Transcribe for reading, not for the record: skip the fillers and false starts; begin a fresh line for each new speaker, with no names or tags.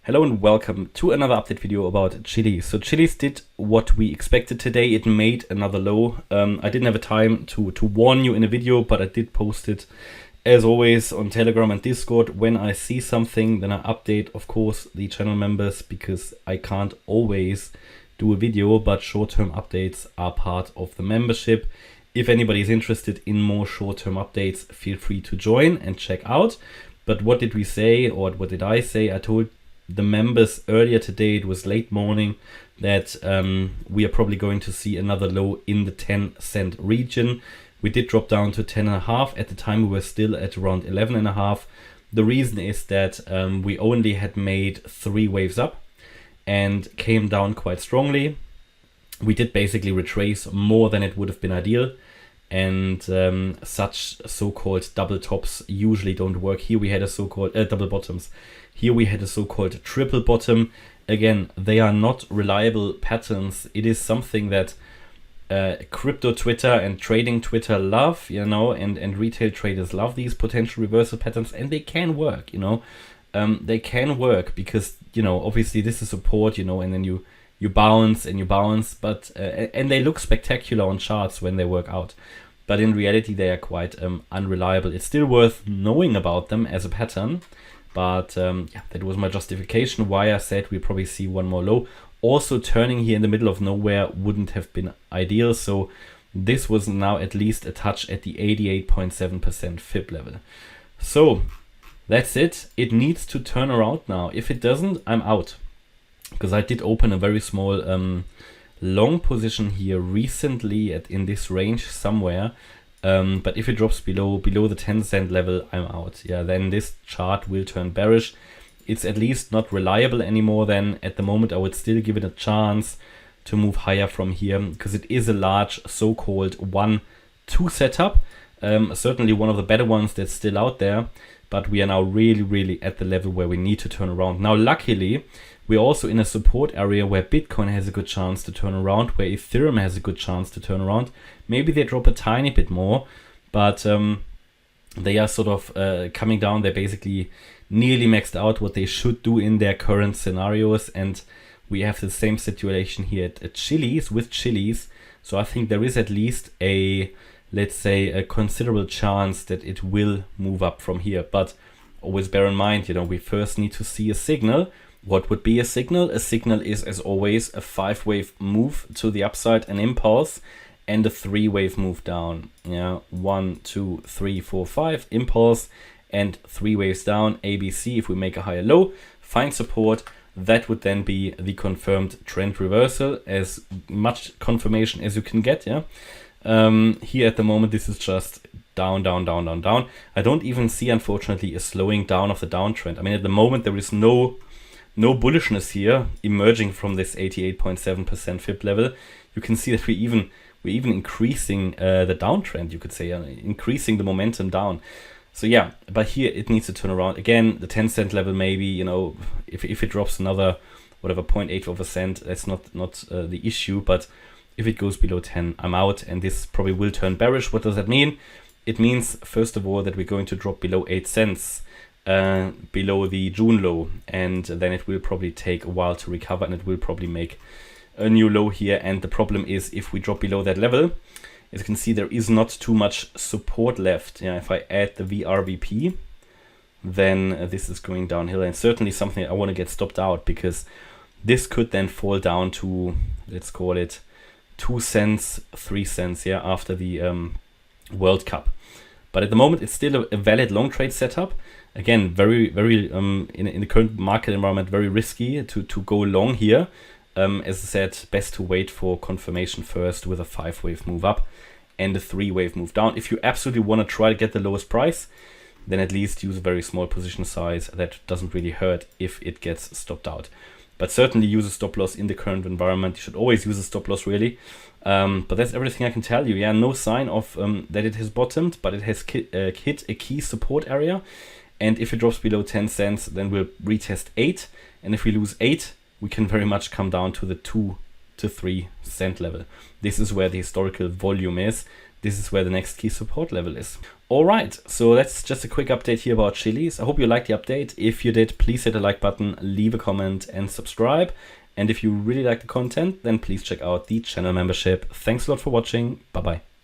Hello and welcome to another update video about Chiliz. So Chiliz did what we expected today. It made another low. I didn't have a time to warn you in a video, but I did post it as always on Telegram and Discord. When I see something, then I update, of course, the channel members, because I can't always do a video, but short-term updates are part of the membership. If anybody is interested in more short-term updates, feel free to join and check out. But what did we say, or what did I say? I told the members earlier today, it was late morning, that we are probably going to see another low in the 10-cent region. We did drop down to 10.5. At the time we were still at around 11.5. The reason is that we only had made 3 waves up and came down quite strongly. We did basically retrace more than it would have been ideal, and such so-called double tops usually don't work. Here we had a so-called double bottoms. Here we had a so-called triple bottom. Again, they are not reliable patterns. It is something that crypto Twitter and trading Twitter love, you know, and retail traders love these potential reversal patterns, and they can work, you know. They can work because, you know, obviously this is support, you know, and then you bounce and you bounce, but and they look spectacular on charts when they work out. But in reality, they are quite unreliable. It's still worth knowing about them as a pattern. But yeah, that was my justification why I said we probably see one more low. Also, turning here in the middle of nowhere wouldn't have been ideal. So this was now at least a touch at the 88.7% fib level. So that's it. It needs to turn around now. If it doesn't, I'm out. Because I did open a very small long position here recently in this range somewhere. But if it drops below the 10-cent level, I'm out. Yeah, then this chart will turn bearish. It's at least not reliable anymore. Then at the moment, I would still give it a chance to move higher from here, because it is a large so-called 1-2 setup. Certainly one of the better ones that's still out there. But we are now really at the level where we need to turn around. Now, luckily, we're also in a support area where Bitcoin has a good chance to turn around, where Ethereum has a good chance to turn around. Maybe they drop a tiny bit more, but they are sort of coming down. They're basically nearly maxed out what they should do in their current scenarios. And we have the same situation here at Chiliz with Chiliz. So I think there is at least a, let's say, a considerable chance that it will move up from here. But always bear in mind, you know, we first need to see a signal. What would be a signal? A signal is, as always, a 5-wave move to the upside, an impulse, and a 3-wave move down. Yeah, 1, 2, 3, 4, 5, impulse, and 3 waves down, ABC. If we make a higher low, find support, that would then be the confirmed trend reversal, as much confirmation as you can get. Yeah. Here at the moment, this is just down. I don't even see, unfortunately, a slowing down of the downtrend. I mean, at the moment, there is no bullishness here emerging from this 88.7% fib level. You can see that we're even increasing the downtrend, you could say, increasing the momentum down. So yeah, but here it needs to turn around. Again, the 10-cent level, maybe, you know, if it drops another, whatever, 0.8 of a cent, that's not the issue. But if it goes below 10, I'm out, and this probably will turn bearish. What does that mean? It means, first of all, that we're going to drop below 8 cents. Below the June low, and then it will probably take a while to recover, and it will probably make a new low here. And the problem is, if we drop below that level, as you can see, there is not too much support left. Yeah, if I add the VRVP, then this is going downhill, and certainly something I want to get stopped out, because this could then fall down to, let's call it 2 cents, 3 cents, yeah, after the World Cup. But at the moment, it's still a valid long trade setup. Again, very in the current market environment, very risky to go long here. As I said, best to wait for confirmation first with a 5-wave move up and a 3-wave move down. If you absolutely want to try to get the lowest price, then at least use a very small position size. That doesn't really hurt if it gets stopped out. But certainly use a stop loss in the current environment. You should always use a stop loss, really. But that's everything I can tell you. Yeah, no sign of that it has bottomed, but it has hit a key support area. And if it drops below 10 cents, then we'll retest 8. And if we lose 8, we can very much come down to the 2 to 3 cent level. This is where the historical volume is. This is where the next key support level is. All right, so that's just a quick update here about Chiliz. I hope you liked the update. If you did, please hit the like button, leave a comment and subscribe. And if you really like the content, then please check out the channel membership. Thanks a lot for watching. Bye-bye.